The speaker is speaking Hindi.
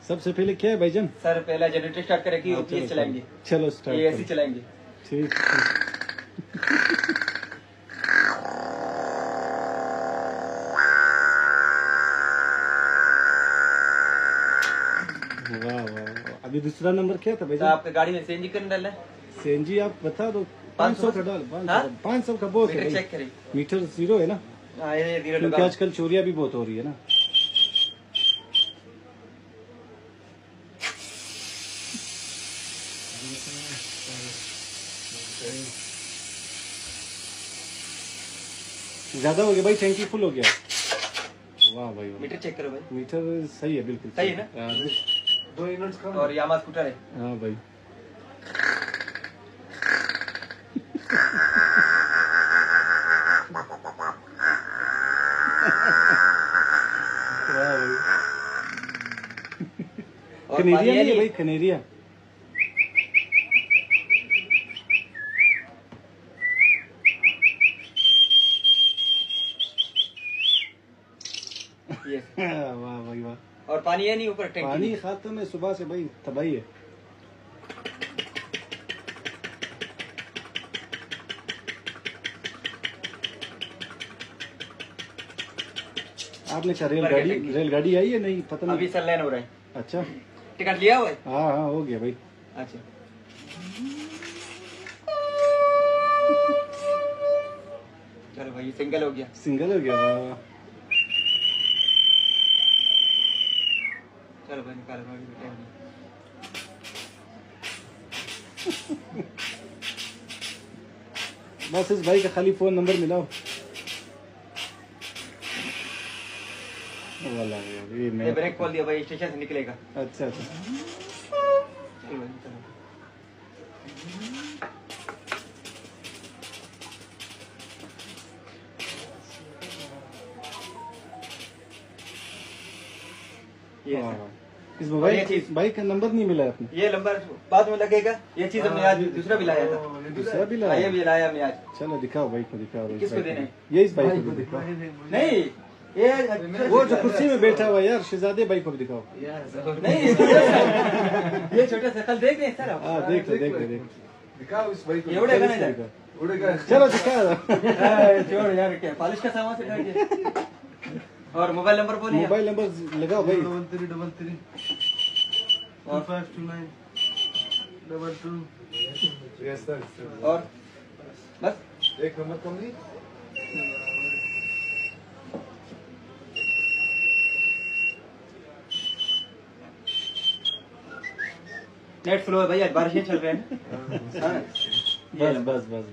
सबसे पहले क्या है भाईजान? सर पहला जनरेटर स्टार्ट करेंगे, ओपीएस चलाएंगे। चलो स्टार्ट। एसी चलाएंगे। ठीक। वाह वाह। अभी दूसरा नंबर क्या था भाईजान? आपके गाड़ी में सीएनजी कितना डालना है? सीएनजी आप बता दो। 500 का डाल। 500 का बहुत है। चेक करें। मीटर 0 है ना? ये जीरो क्योंकि लगा। आजकल चोरियां भी बहुत हो रही है ना। ज्यादा हो गया भाई, टैंकी फुल हो गया। वाह भाई वाह। मीटर चेक करो भाई। मीटर सही है, बिल्कुल सही है ना? 2 यूनिट्स कम। और यामा स्कूटर है। हाँ भाई। वाह भाई। कनेरिया नहीं है भाई, कनेरिया। वाह भाई वाह। और पानी है नहीं ऊपर टैंकी? पानी खाता मैं सुबह से भाई, तबाही है। आपने क्या रेलगाड़ी आई है? नहीं पता नहीं। अभी सर लाइन हो रहा है। अच्छा, टिकट लिया हुआ है? हाँ हाँ हो गया भाई। अच्छा चलो भाई, सिंगल हो गया। सिंगल हो गया। वाह। चलो भाई निकालो भाई, टाइम नहीं। बस इस भाई का खाली फोन नंबर मिलाओ। वाला ये मैं ब्रेक खोल दिया भाई, स्टेशन से निकलेगा। अच्छा अच्छा। चलो भाई चलो। ये इस मोबाइल बाइक का नंबर नहीं मिला आपने? ये नंबर बाद में लगेगा। ये चीज हमने आज दूसरा भी लाया था। दूसरा भी लाया? ये भी लाया हमने आज। चलो दिखाओ बाइक को, दिखाओ। किसको देना है? ये इस बाइक को दिखाओ। नहीं ये वो जो कुर्सी में बैठा हुआ यार, शहजादे बाइक को भी दिखाओ। नहीं ये छोटा सा कल देख रहे हैं सर। हाँ देख लो देख लो देख। दिखाओ इस बाइक को। ये उड़ेगा ना इधर? उड़ेगा। चलो दिखा दो। छोड़ यार, क्या पॉलिश का सामान से काट के। और मोबाइल नंबर बोलिए। मोबाइल नंबर लगाओ भाई। 3333 1529 22। Yes sir. और बस एक नंबर कम नहीं। नेट फ्लो है भाई, आज बारिश चल रहे हैं। बस बस बस।